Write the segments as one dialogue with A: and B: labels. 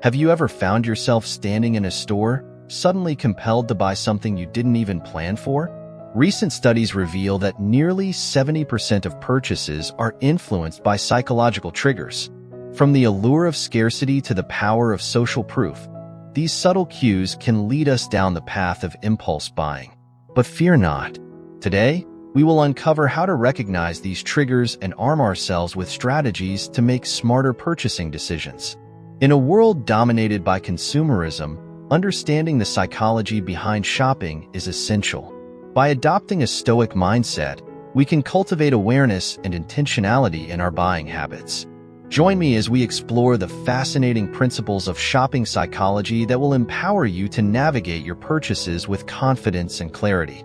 A: Have you ever found yourself standing in a store, suddenly compelled to buy something you didn't even plan for? Recent studies reveal that nearly 70% of purchases are influenced by psychological triggers. From the allure of scarcity to the power of social proof, these subtle cues can lead us down the path of impulse buying. But fear not. Today, we will uncover how to recognize these triggers and arm ourselves with strategies to make smarter purchasing decisions. In a world dominated by consumerism, understanding the psychology behind shopping is essential. By adopting a stoic mindset, we can cultivate awareness and intentionality in our buying habits. Join me as we explore the fascinating principles of shopping psychology that will empower you to navigate your purchases with confidence and clarity.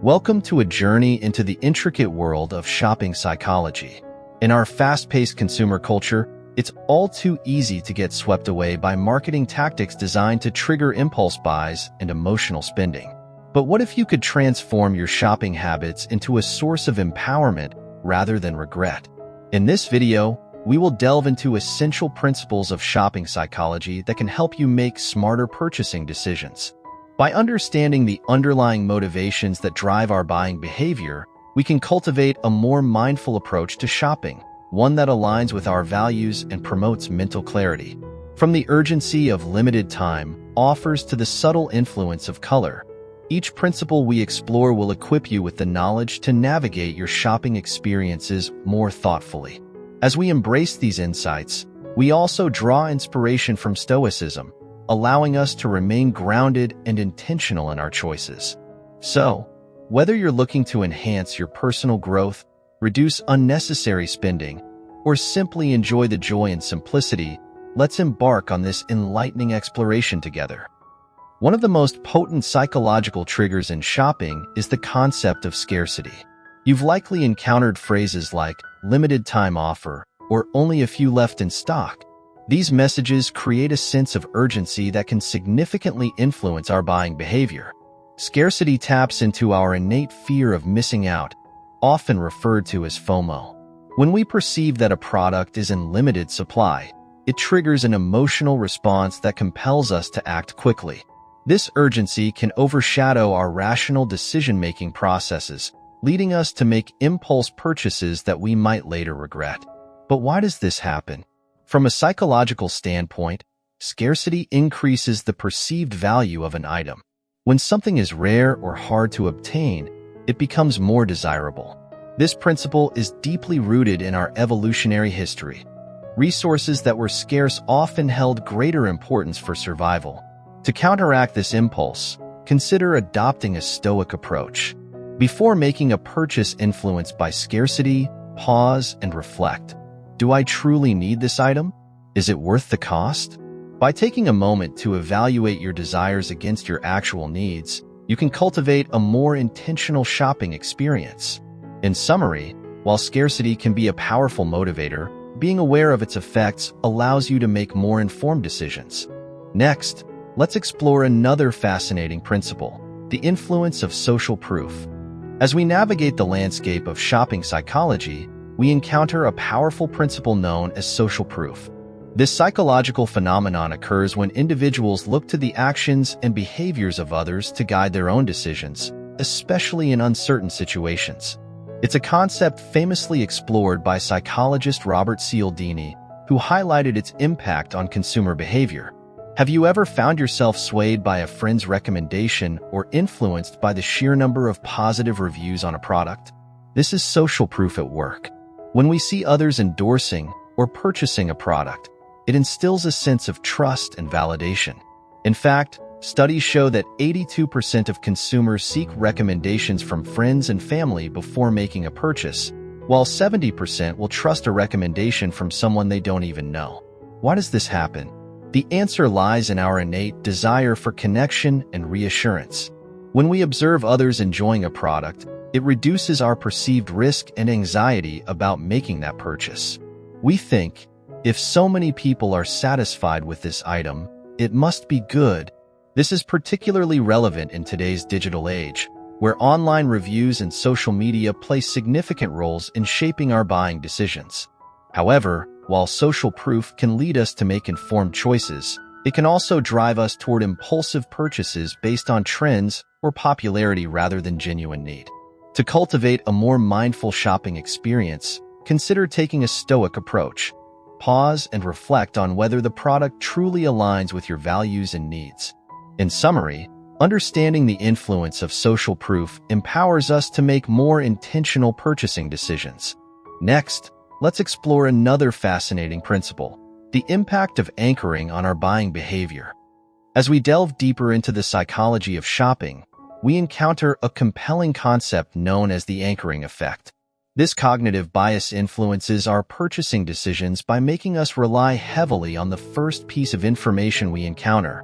A: Welcome to a journey into the intricate world of shopping psychology. In our fast-paced consumer culture, it's all too easy to get swept away by marketing tactics designed to trigger impulse buys and emotional spending. But what if you could transform your shopping habits into a source of empowerment rather than regret? In this video, we will delve into essential principles of shopping psychology that can help you make smarter purchasing decisions. By understanding the underlying motivations that drive our buying behavior, we can cultivate a more mindful approach to shopping, one that aligns with our values and promotes mental clarity. From the urgency of limited time offers to the subtle influence of color, each principle we explore will equip you with the knowledge to navigate your shopping experiences more thoughtfully. As we embrace these insights, we also draw inspiration from Stoicism, allowing us to remain grounded and intentional in our choices. So, whether you're looking to enhance your personal growth, reduce unnecessary spending, or simply enjoy the joy and simplicity, let's embark on this enlightening exploration together. One of the most potent psychological triggers in shopping is the concept of scarcity. You've likely encountered phrases like limited time offer or only a few left in stock. These messages create a sense of urgency that can significantly influence our buying behavior. Scarcity taps into our innate fear of missing out, often referred to as FOMO. When we perceive that a product is in limited supply, it triggers an emotional response that compels us to act quickly. This urgency can overshadow our rational decision-making processes, leading us to make impulse purchases that we might later regret. But why does this happen? From a psychological standpoint, scarcity increases the perceived value of an item. When something is rare or hard to obtain, it becomes more desirable. This principle is deeply rooted in our evolutionary history. Resources that were scarce often held greater importance for survival. To counteract this impulse, consider adopting a stoic approach. Before making a purchase influenced by scarcity, pause and reflect. Do I truly need this item? Is it worth the cost? By taking a moment to evaluate your desires against your actual needs, you can cultivate a more intentional shopping experience. In summary, while scarcity can be a powerful motivator, being aware of its effects allows you to make more informed decisions. Next, let's explore another fascinating principle, the influence of social proof. As we navigate the landscape of shopping psychology, we encounter a powerful principle known as social proof. This psychological phenomenon occurs when individuals look to the actions and behaviors of others to guide their own decisions, especially in uncertain situations. It's a concept famously explored by psychologist Robert Cialdini, who highlighted its impact on consumer behavior. Have you ever found yourself swayed by a friend's recommendation or influenced by the sheer number of positive reviews on a product? This is social proof at work. When we see others endorsing or purchasing a product, it instills a sense of trust and validation. In fact, studies show that 82% of consumers seek recommendations from friends and family before making a purchase, while 70% will trust a recommendation from someone they don't even know. Why does this happen? The answer lies in our innate desire for connection and reassurance. When we observe others enjoying a product, it reduces our perceived risk and anxiety about making that purchase. We think, if so many people are satisfied with this item, it must be good. This is particularly relevant in today's digital age, where online reviews and social media play significant roles in shaping our buying decisions. However, while social proof can lead us to make informed choices, It can also drive us toward impulsive purchases based on trends or popularity rather than genuine need. To cultivate a more mindful shopping experience, consider taking a stoic approach. Pause and reflect on whether the product truly aligns with your values and needs. In summary, understanding the influence of social proof empowers us to make more intentional purchasing decisions. Next, let's explore another fascinating principle: the impact of anchoring on our buying behavior. As we delve deeper into the psychology of shopping, we encounter a compelling concept known as the anchoring effect. This cognitive bias influences our purchasing decisions by making us rely heavily on the first piece of information we encounter,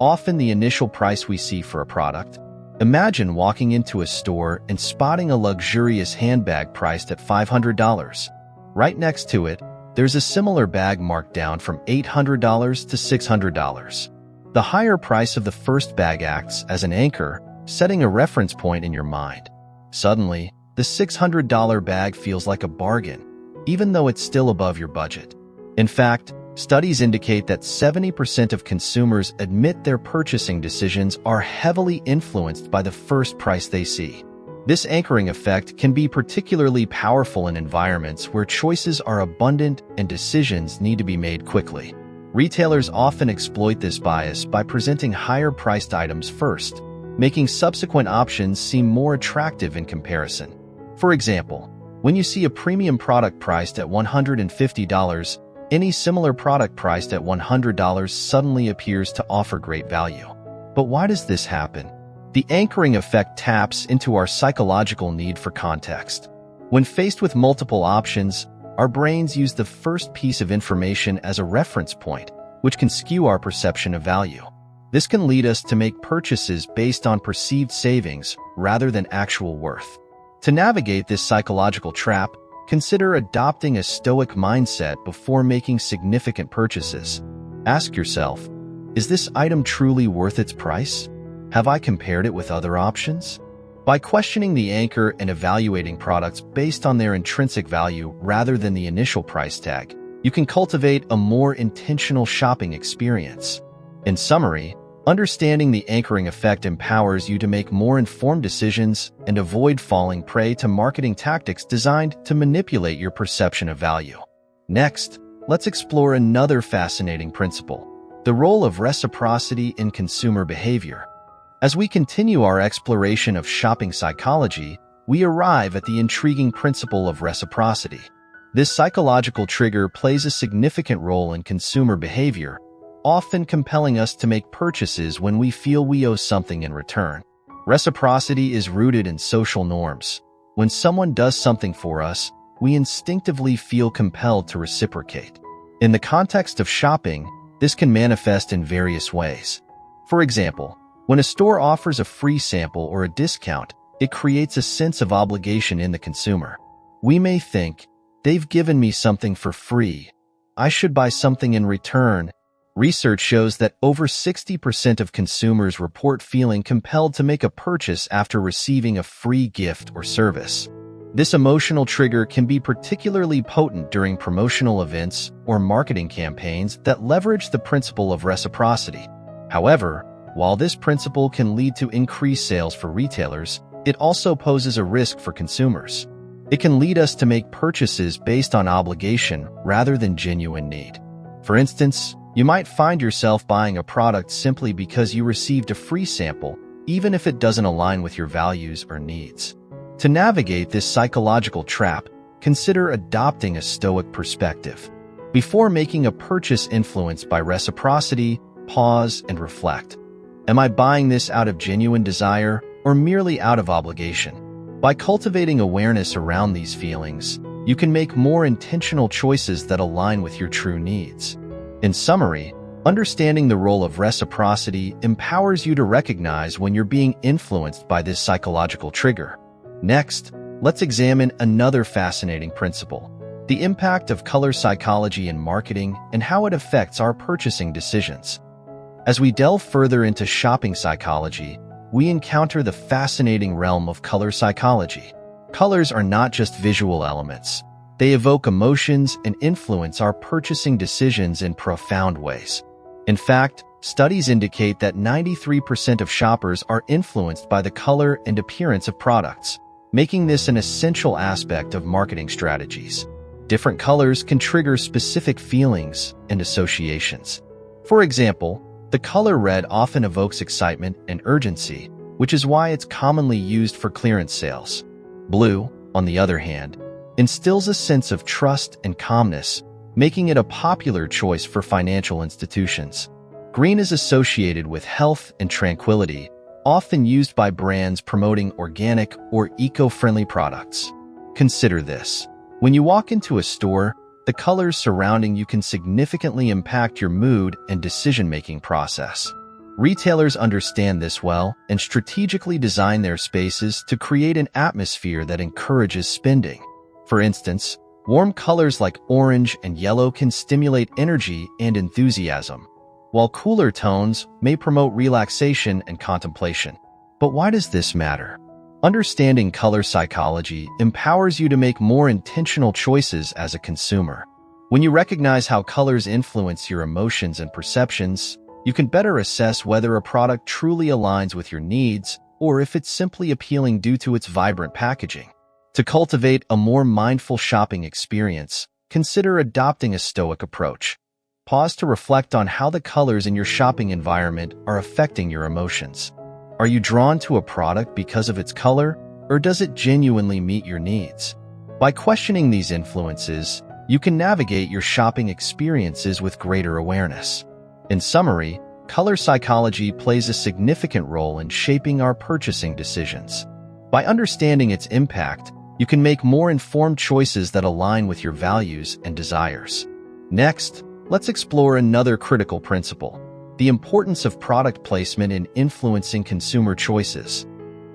A: often the initial price we see for a product. Imagine walking into a store and spotting a luxurious handbag priced at $500. Right next to it, there's a similar bag marked down from $800 to $600. The higher price of the first bag acts as an anchor, setting a reference point in your mind. Suddenly, the $600 bag feels like a bargain, even though it's still above your budget. In fact, studies indicate that 70% of consumers admit their purchasing decisions are heavily influenced by the first price they see. This anchoring effect can be particularly powerful in environments where choices are abundant and decisions need to be made quickly. Retailers often exploit this bias by presenting higher-priced items first, making subsequent options seem more attractive in comparison. For example, when you see a premium product priced at $150, any similar product priced at $100 suddenly appears to offer great value. But why does this happen? The anchoring effect taps into our psychological need for context. When faced with multiple options, our brains use the first piece of information as a reference point, which can skew our perception of value. This can lead us to make purchases based on perceived savings rather than actual worth. To navigate this psychological trap, consider adopting a stoic mindset before making significant purchases. Ask yourself, is this item truly worth its price? Have I compared it with other options? By questioning the anchor and evaluating products based on their intrinsic value rather than the initial price tag, you can cultivate a more intentional shopping experience. In summary, understanding the anchoring effect empowers you to make more informed decisions and avoid falling prey to marketing tactics designed to manipulate your perception of value. Next, let's explore another fascinating principle: the role of reciprocity in consumer behavior. As we continue our exploration of shopping psychology, we arrive at the intriguing principle of reciprocity. This psychological trigger plays a significant role in consumer behavior, often compelling us to make purchases when we feel we owe something in return. Reciprocity is rooted in social norms. When someone does something for us, we instinctively feel compelled to reciprocate. In the context of shopping, this can manifest in various ways. For example, when a store offers a free sample or a discount, it creates a sense of obligation in the consumer. We may think, they've given me something for free, I should buy something in return. Research shows that over 60% of consumers report feeling compelled to make a purchase after receiving a free gift or service. This emotional trigger can be particularly potent during promotional events or marketing campaigns that leverage the principle of reciprocity. However, while this principle can lead to increased sales for retailers, it also poses a risk for consumers. It can lead us to make purchases based on obligation rather than genuine need. For instance, you might find yourself buying a product simply because you received a free sample, even if it doesn't align with your values or needs. To navigate this psychological trap, consider adopting a stoic perspective. Before making a purchase influenced by reciprocity, pause and reflect. Am I buying this out of genuine desire or merely out of obligation? By cultivating awareness around these feelings, you can make more intentional choices that align with your true needs. In summary, understanding the role of reciprocity empowers you to recognize when you're being influenced by this psychological trigger. Next, let's examine another fascinating principle: the impact of color psychology in marketing and how it affects our purchasing decisions. As we delve further into shopping psychology, we encounter the fascinating realm of color psychology. Colors are not just visual elements. They evoke emotions and influence our purchasing decisions in profound ways. In fact, studies indicate that 93% of shoppers are influenced by the color and appearance of products, making this an essential aspect of marketing strategies. Different colors can trigger specific feelings and associations. For example, the color red often evokes excitement and urgency, which is why it's commonly used for clearance sales. Blue, on the other hand, instills a sense of trust and calmness, making it a popular choice for financial institutions. Green is associated with health and tranquility, often used by brands promoting organic or eco-friendly products. Consider this. When you walk into a store, the colors surrounding you can significantly impact your mood and decision-making process. Retailers understand this well and strategically design their spaces to create an atmosphere that encourages spending. For instance, warm colors like orange and yellow can stimulate energy and enthusiasm, while cooler tones may promote relaxation and contemplation. But why does this matter? Understanding color psychology empowers you to make more intentional choices as a consumer. When you recognize how colors influence your emotions and perceptions, you can better assess whether a product truly aligns with your needs or if it's simply appealing due to its vibrant packaging. To cultivate a more mindful shopping experience, consider adopting a stoic approach. Pause to reflect on how the colors in your shopping environment are affecting your emotions. Are you drawn to a product because of its color, or does it genuinely meet your needs? By questioning these influences, you can navigate your shopping experiences with greater awareness. In summary, color psychology plays a significant role in shaping our purchasing decisions. By understanding its impact, you can make more informed choices that align with your values and desires. Next, let's explore another critical principle: the importance of product placement in influencing consumer choices.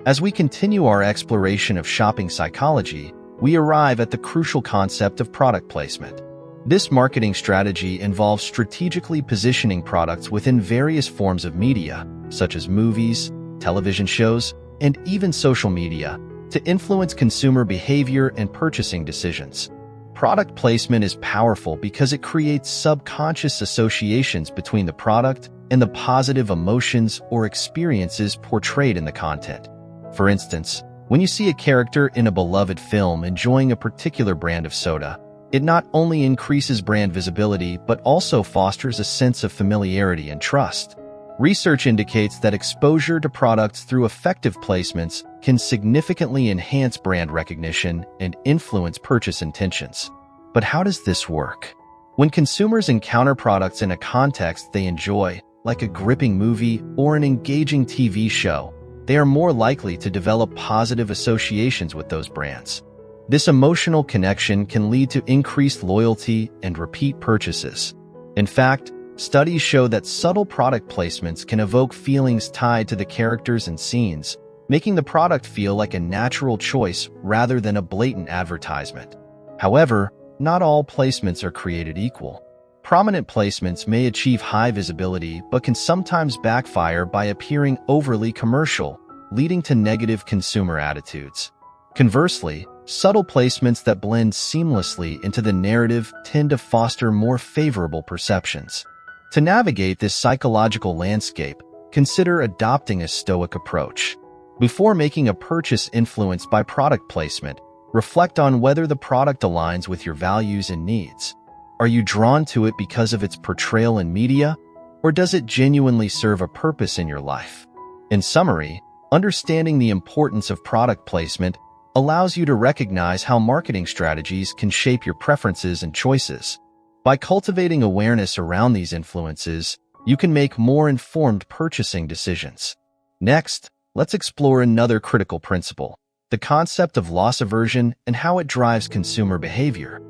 A: As we continue our exploration of shopping psychology, we arrive at the crucial concept of product placement. This marketing strategy involves strategically positioning products within various forms of media, such as movies, television shows, and even social media, to influence consumer behavior and purchasing decisions. Product placement is powerful because it creates subconscious associations between the product and the positive emotions or experiences portrayed in the content. For instance, when you see a character in a beloved film enjoying a particular brand of soda, it not only increases brand visibility but also fosters a sense of familiarity and trust. Research indicates that exposure to products through effective placements can significantly enhance brand recognition and influence purchase intentions. But how does this work? When consumers encounter products in a context they enjoy, like a gripping movie or an engaging TV show, they are more likely to develop positive associations with those brands. This emotional connection can lead to increased loyalty and repeat purchases. In fact, studies show that subtle product placements can evoke feelings tied to the characters and scenes, making the product feel like a natural choice rather than a blatant advertisement. However, not all placements are created equal. Prominent placements may achieve high visibility but can sometimes backfire by appearing overly commercial, leading to negative consumer attitudes. Conversely, subtle placements that blend seamlessly into the narrative tend to foster more favorable perceptions. To navigate this psychological landscape, consider adopting a stoic approach. Before making a purchase influenced by product placement, reflect on whether the product aligns with your values and needs. Are you drawn to it because of its portrayal in media, or does it genuinely serve a purpose in your life? In summary, understanding the importance of product placement allows you to recognize how marketing strategies can shape your preferences and choices. By cultivating awareness around these influences, you can make more informed purchasing decisions. Next, let's explore another critical principle: the concept of loss aversion and how it drives consumer behavior.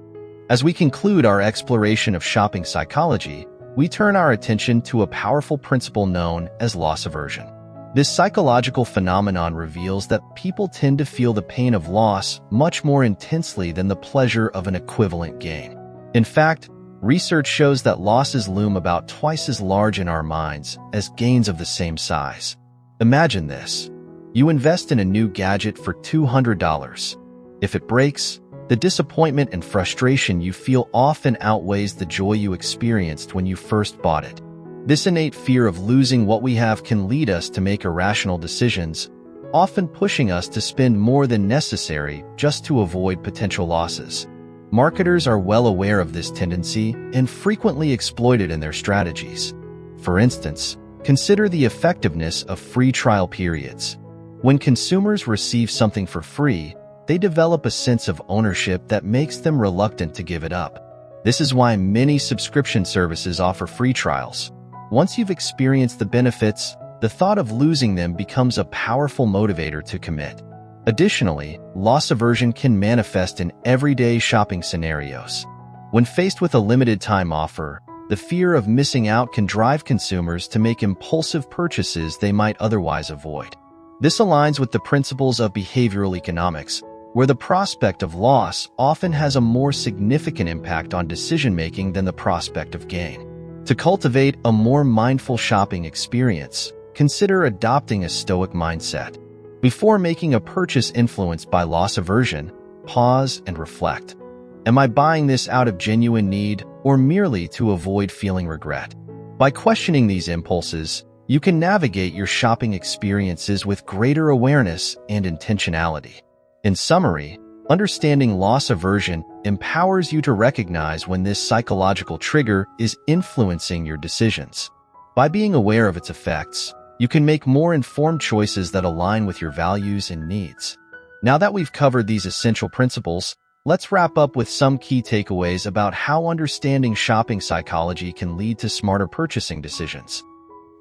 A: As we conclude our exploration of shopping psychology, we turn our attention to a powerful principle known as loss aversion. This psychological phenomenon reveals that people tend to feel the pain of loss much more intensely than the pleasure of an equivalent gain. In fact, research shows that losses loom about twice as large in our minds as gains of the same size. Imagine this. You invest in a new gadget for $200. If it breaks, the disappointment and frustration you feel often outweighs the joy you experienced when you first bought it. This innate fear of losing what we have can lead us to make irrational decisions, often pushing us to spend more than necessary just to avoid potential losses. Marketers are well aware of this tendency and frequently exploit it in their strategies. For instance, consider the effectiveness of free trial periods. When consumers receive something for free, they develop a sense of ownership that makes them reluctant to give it up. This is why many subscription services offer free trials. Once you've experienced the benefits, the thought of losing them becomes a powerful motivator to commit. Additionally, loss aversion can manifest in everyday shopping scenarios. When faced with a limited-time offer, the fear of missing out can drive consumers to make impulsive purchases they might otherwise avoid. This aligns with the principles of behavioral economics, where the prospect of loss often has a more significant impact on decision-making than the prospect of gain. To cultivate a more mindful shopping experience, consider adopting a stoic mindset. Before making a purchase influenced by loss aversion, pause and reflect. Am I buying this out of genuine need or merely to avoid feeling regret? By questioning these impulses, you can navigate your shopping experiences with greater awareness and intentionality. In summary, understanding loss aversion empowers you to recognize when this psychological trigger is influencing your decisions. By being aware of its effects, you can make more informed choices that align with your values and needs. Now that we've covered these essential principles, let's wrap up with some key takeaways about how understanding shopping psychology can lead to smarter purchasing decisions.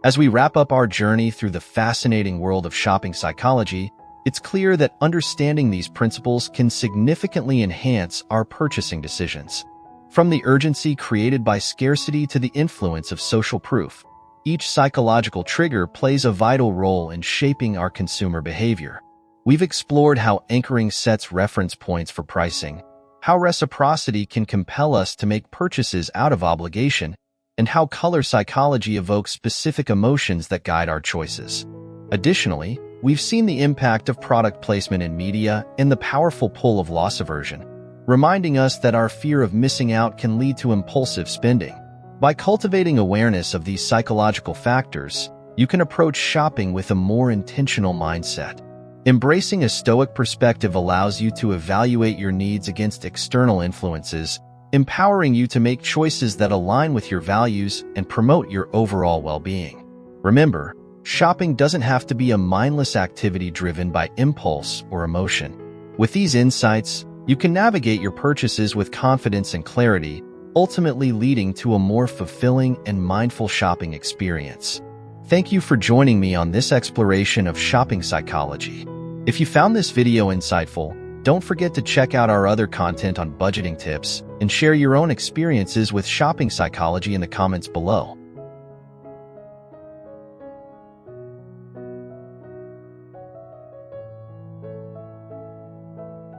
A: As we wrap up our journey through the fascinating world of shopping psychology, it's clear that understanding these principles can significantly enhance our purchasing decisions. From the urgency created by scarcity to the influence of social proof, each psychological trigger plays a vital role in shaping our consumer behavior. We've explored how anchoring sets reference points for pricing, how reciprocity can compel us to make purchases out of obligation, and how color psychology evokes specific emotions that guide our choices. Additionally, we've seen the impact of product placement in media and the powerful pull of loss aversion, reminding us that our fear of missing out can lead to impulsive spending. By cultivating awareness of these psychological factors, you can approach shopping with a more intentional mindset. Embracing a stoic perspective allows you to evaluate your needs against external influences, empowering you to make choices that align with your values and promote your overall well-being. Remember, shopping doesn't have to be a mindless activity driven by impulse or emotion. With these insights, you can navigate your purchases with confidence and clarity, ultimately leading to a more fulfilling and mindful shopping experience. Thank you for joining me on this exploration of shopping psychology. If you found this video insightful, don't forget to check out our other content on budgeting tips and share your own experiences with shopping psychology in the comments below.